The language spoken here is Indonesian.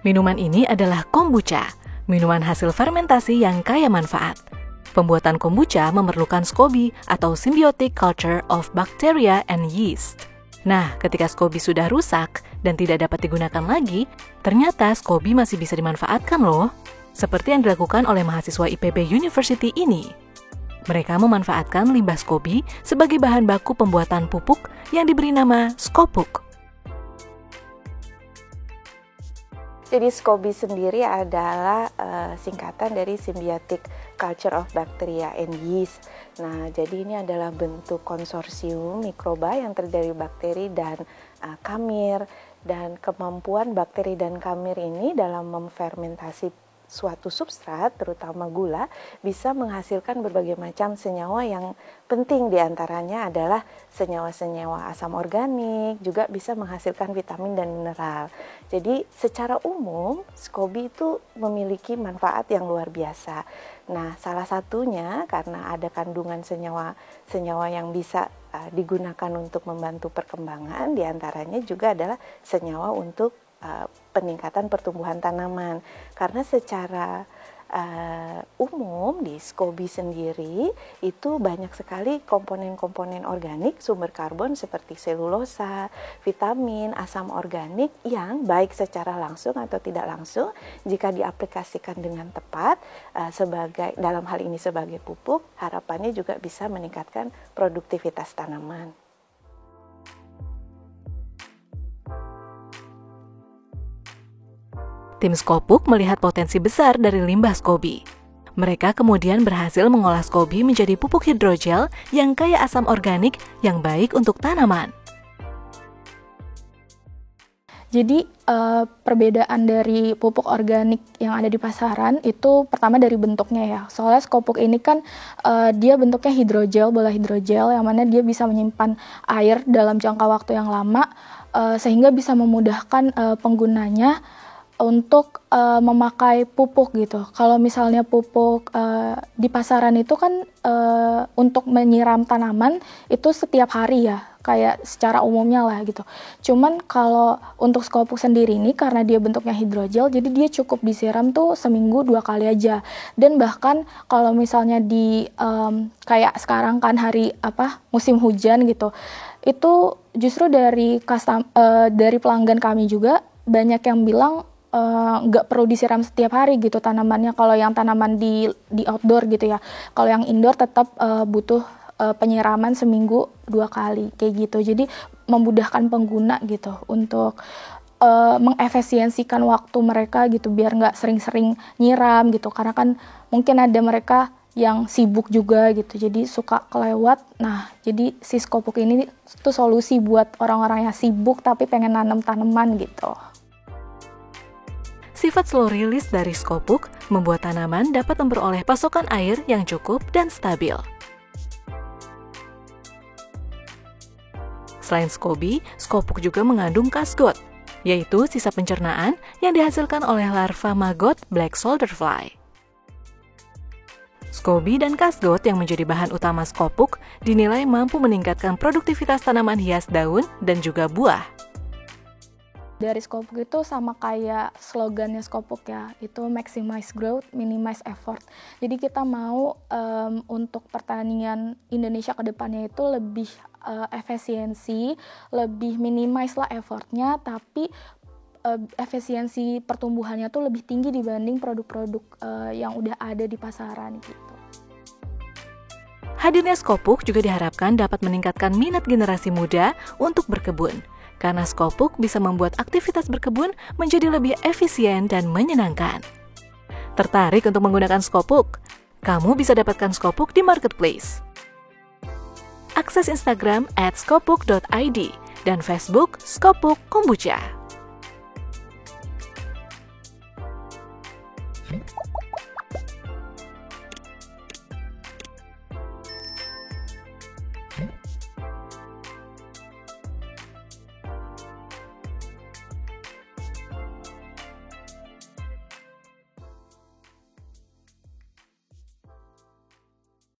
Minuman ini adalah kombucha, minuman hasil fermentasi yang kaya manfaat. Pembuatan kombucha memerlukan SCOBY atau Symbiotic Culture of Bacteria and Yeast. Nah, ketika SCOBY sudah rusak dan tidak dapat digunakan lagi, ternyata SCOBY masih bisa dimanfaatkan loh. Seperti yang dilakukan oleh mahasiswa IPB University ini. Mereka memanfaatkan limbah SCOBY sebagai bahan baku pembuatan pupuk yang diberi nama Scopuk. Jadi SCOBY sendiri adalah singkatan dari Symbiotic Culture of Bacteria and Yeast. Nah, jadi ini adalah bentuk konsorsium mikroba yang terdiri dari bakteri dan kamir. Dan kemampuan bakteri dan kamir ini dalam memfermentasi suatu substrat, terutama gula, bisa menghasilkan berbagai macam senyawa yang penting, diantaranya adalah senyawa-senyawa asam organik, juga bisa menghasilkan vitamin dan mineral. Jadi secara umum SCOBY itu memiliki manfaat yang luar biasa. Nah, salah satunya karena ada kandungan senyawa yang bisa digunakan untuk membantu perkembangan, diantaranya juga adalah senyawa untuk peningkatan pertumbuhan tanaman. Karena secara umum di SCOBY sendiri itu banyak sekali komponen-komponen organik sumber karbon seperti selulosa, vitamin, asam organik yang baik secara langsung atau tidak langsung jika diaplikasikan dengan tepat sebagai dalam hal ini sebagai pupuk, harapannya juga bisa meningkatkan produktivitas tanaman. Tim Scopuk melihat potensi besar dari limbah SCOBY. Mereka kemudian berhasil mengolah SCOBY menjadi pupuk hidrogel yang kaya asam organik yang baik untuk tanaman. Jadi perbedaan dari pupuk organik yang ada di pasaran itu pertama dari bentuknya ya. Soalnya Scopuk ini kan dia bentuknya hidrogel, bola hidrogel yang mana dia bisa menyimpan air dalam jangka waktu yang lama sehingga bisa memudahkan penggunanya untuk memakai pupuk gitu. Kalau misalnya pupuk di pasaran itu kan untuk menyiram tanaman itu setiap hari ya, kayak secara umumnya lah gitu. Cuman kalau untuk Scopuk sendiri ini karena dia bentuknya hidrogel, jadi dia cukup disiram tuh seminggu 2 kali aja. Dan bahkan kalau misalnya di kayak sekarang kan hari musim hujan gitu, itu justru dari pelanggan kami juga banyak yang bilang nggak perlu disiram setiap hari gitu tanamannya, kalau yang tanaman di outdoor gitu ya. Kalau yang indoor tetap butuh penyiraman seminggu 2 kali kayak gitu. Jadi memudahkan pengguna gitu untuk mengefisiensikan waktu mereka gitu biar nggak sering-sering nyiram gitu, karena kan mungkin ada mereka yang sibuk juga gitu, jadi suka kelewat. Nah, jadi si Scopuk ini tuh solusi buat orang-orang yang sibuk tapi pengen nanam tanaman gitu. Sifat slow release dari Scopuk membuat tanaman dapat memperoleh pasokan air yang cukup dan stabil. Selain SCOBY, Scopuk juga mengandung kasgot, yaitu sisa pencernaan yang dihasilkan oleh larva maggot black soldier fly. SCOBY dan kasgot yang menjadi bahan utama Scopuk dinilai mampu meningkatkan produktivitas tanaman hias daun dan juga buah. Dari Scopuk itu sama kayak slogannya Scopuk ya, itu maximize growth, minimize effort. Jadi kita mau untuk pertanian Indonesia ke depannya itu lebih efisiensi, lebih minimize lah effortnya, tapi efisiensi pertumbuhannya tuh lebih tinggi dibanding produk-produk yang udah ada di pasaran gitu. Hadirnya Scopuk juga diharapkan dapat meningkatkan minat generasi muda untuk berkebun. Karena Scopuk bisa membuat aktivitas berkebun menjadi lebih efisien dan menyenangkan. Tertarik untuk menggunakan Scopuk? Kamu bisa dapatkan Scopuk di marketplace. Akses Instagram @scopuk.id dan Facebook Scopuk Kombucha.